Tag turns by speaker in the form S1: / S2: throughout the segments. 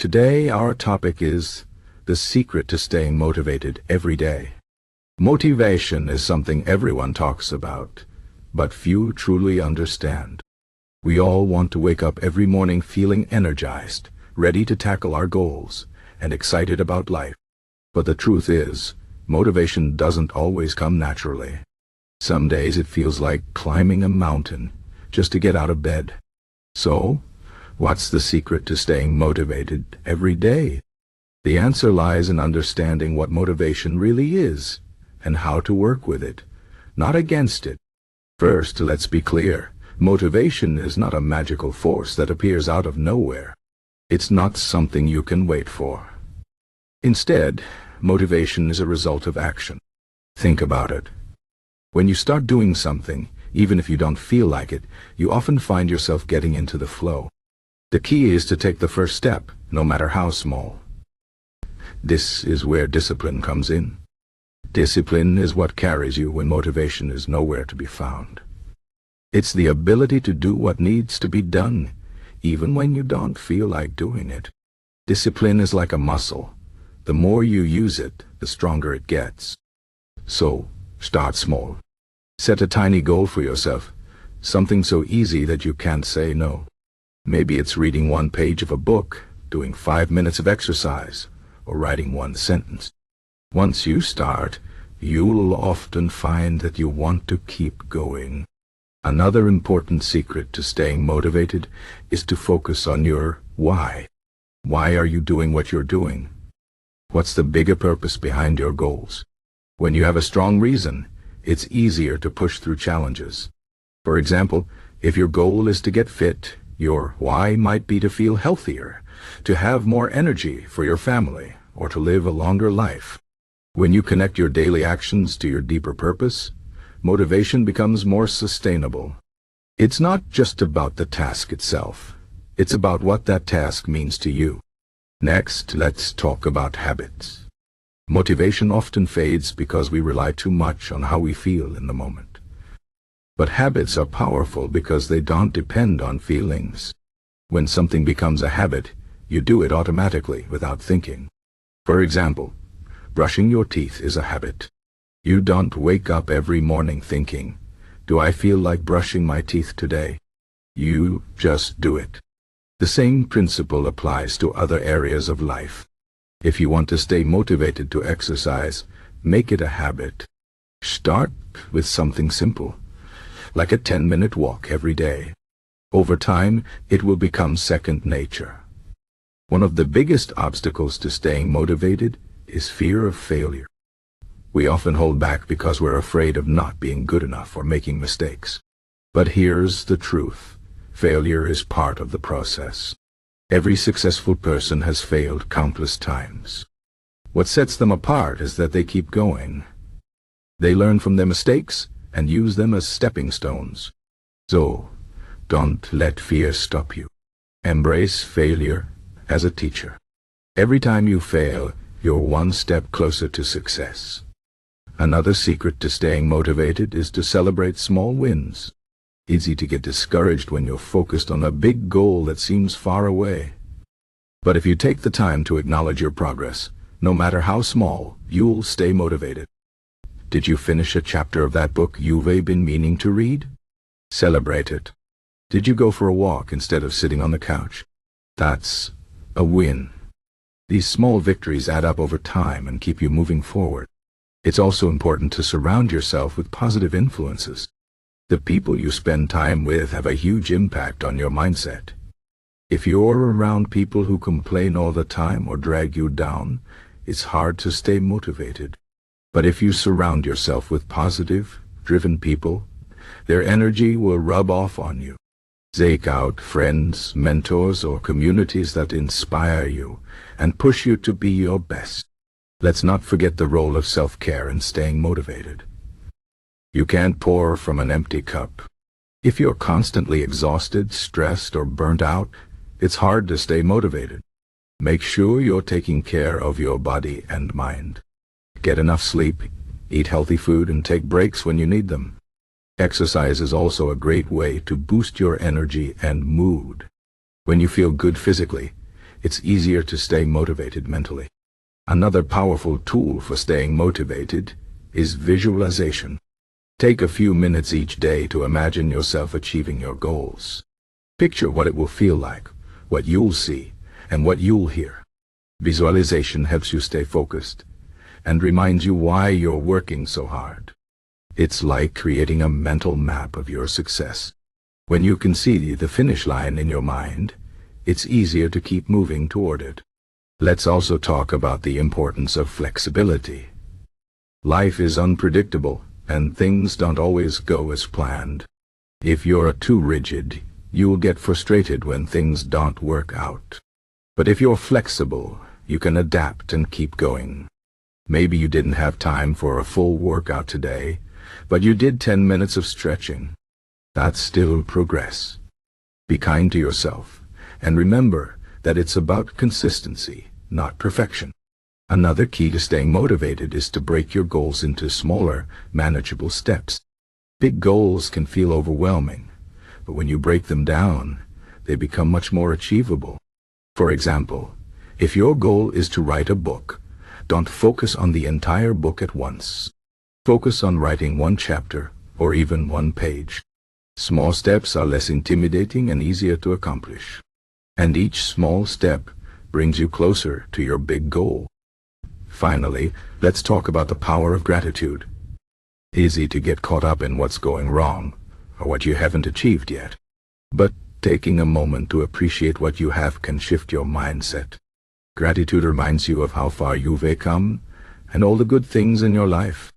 S1: Today our topic is the secret to staying motivated every day. Motivation is something everyone talks about, but few truly understand. We all want to wake up every morning feeling energized, ready to tackle our goals, and excited about life. But the truth is, motivation doesn't always come naturally. Some days it feels like climbing a mountain just to get out of bed. So, what's the secret to staying motivated every day? The answer lies in understanding what motivation really is and how to work with it, not against it. First, let's be clear. Motivation is not a magical force that appears out of nowhere. It's not something you can wait for. Instead, motivation is a result of action. Think about it. When you start doing something, even if you don't feel like it, you often find yourself getting into the flow. The key is to take the first step, no matter how small. This is where discipline comes in. Discipline is what carries you when motivation is nowhere to be found. It's the ability to do what needs to be done, even when you don't feel like doing it. Discipline is like a muscle. The more you use it, the stronger it gets. So, start small. Set a tiny goal for yourself, something so easy that you can't say no. Maybe it's reading one page of a book, doing 5 minutes of exercise, or writing one sentence. Once you start, you'll often find that you want to keep going. Another important secret to staying motivated is to focus on your why. Why are you doing what you're doing? What's the bigger purpose behind your goals? When you have a strong reason, it's easier to push through challenges. For example, if your goal is to get fit, your why might be to feel healthier, to have more energy for your family, or to live a longer life. When you connect your daily actions to your deeper purpose, motivation becomes more sustainable. It's not just about the task itself. It's about what that task means to you. Next, let's talk about habits. Motivation often fades because we rely too much on how we feel in the moment. But habits are powerful because they don't depend on feelings. When something becomes a habit, you do it automatically without thinking. For example, brushing your teeth is a habit. You don't wake up every morning thinking, "Do I feel like brushing my teeth today?" You just do it. The same principle applies to other areas of life. If you want to stay motivated to exercise, make it a habit. Start with something simple, like a 10-minute walk every day. Over time, it will become second nature. One of the biggest obstacles to staying motivated is fear of failure. We often hold back because we're afraid of not being good enough or making mistakes. But here's the truth. Failure is part of the process. Every successful person has failed countless times. What sets them apart is that they keep going. They learn from their mistakes and use them as stepping stones. So, don't let fear stop you. Embrace failure as a teacher. Every time you fail, you're one step closer to success. Another secret to staying motivated is to celebrate small wins. Easy to get discouraged when you're focused on a big goal that seems far away. But if you take the time to acknowledge your progress, no matter how small, you'll stay motivated. Did you finish a chapter of that book you've been meaning to read? Celebrate it. Did you go for a walk instead of sitting on the couch? That's a win. These small victories add up over time and keep you moving forward. It's also important to surround yourself with positive influences. The people you spend time with have a huge impact on your mindset. If you're around people who complain all the time or drag you down, it's hard to stay motivated. But if you surround yourself with positive, driven people, their energy will rub off on you. Seek out friends, mentors, or communities that inspire you and push you to be your best. Let's not forget the role of self-care in staying motivated. You can't pour from an empty cup. If you're constantly exhausted, stressed, or burnt out, it's hard to stay motivated. Make sure you're taking care of your body and mind. Get enough sleep, eat healthy food, and take breaks when you need them. Exercise is also a great way to boost your energy and mood. When you feel good physically, it's easier to stay motivated mentally. Another powerful tool for staying motivated is visualization. Take a few minutes each day to imagine yourself achieving your goals. Picture what it will feel like, what you'll see, and what you'll hear. Visualization helps you stay focused and reminds you why you're working so hard. It's like creating a mental map of your success. When you can see the finish line in your mind, it's easier to keep moving toward it. Let's also talk about the importance of flexibility. Life is unpredictable, and things don't always go as planned. If you're too rigid, you'll get frustrated when things don't work out. But if you're flexible, you can adapt and keep going. Maybe you didn't have time for a full workout today, but you did 10 minutes of stretching. That's still progress. Be kind to yourself, and remember that it's about consistency, not perfection. Another key to staying motivated is to break your goals into smaller, manageable steps. Big goals can feel overwhelming, but when you break them down, they become much more achievable. For example, if your goal is to write a book, don't focus on the entire book at once. Focus on writing one chapter or even one page. Small steps are less intimidating and easier to accomplish. And each small step brings you closer to your big goal. Finally, let's talk about the power of gratitude. Easy to get caught up in what's going wrong or what you haven't achieved yet. But taking a moment to appreciate what you have can shift your mindset. Gratitude reminds you of how far you've come and all the good things in your life.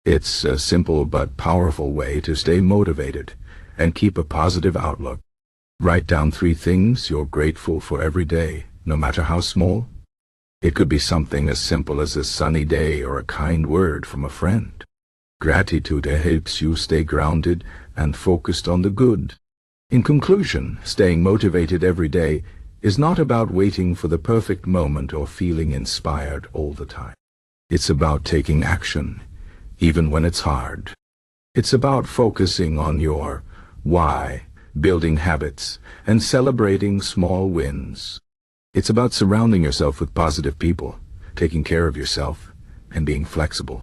S1: It's a simple but powerful way to stay motivated and keep a positive outlook. Write down 3 things you're grateful for every day, no matter how small. It could be something as simple as a sunny day or a kind word from a friend. Gratitude helps you stay grounded and focused on the good. In conclusion, staying motivated every day is not about waiting for the perfect moment or feeling inspired all the time. It's about taking action, even when it's hard. It's about focusing on your why, building habits, and celebrating small wins. It's about surrounding yourself with positive people, taking care of yourself, and being flexible.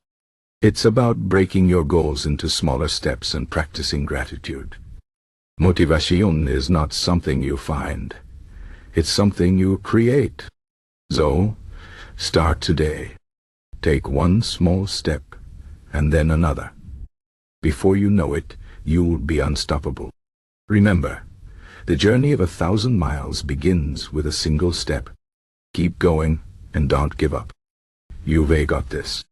S1: It's about breaking your goals into smaller steps and practicing gratitude. Motivation is not something you find. It's something you create. So, start today. Take one small step, and then another. Before you know it, you'll be unstoppable. Remember, the journey of 1,000 miles begins with a single step. Keep going and don't give up. You've got this.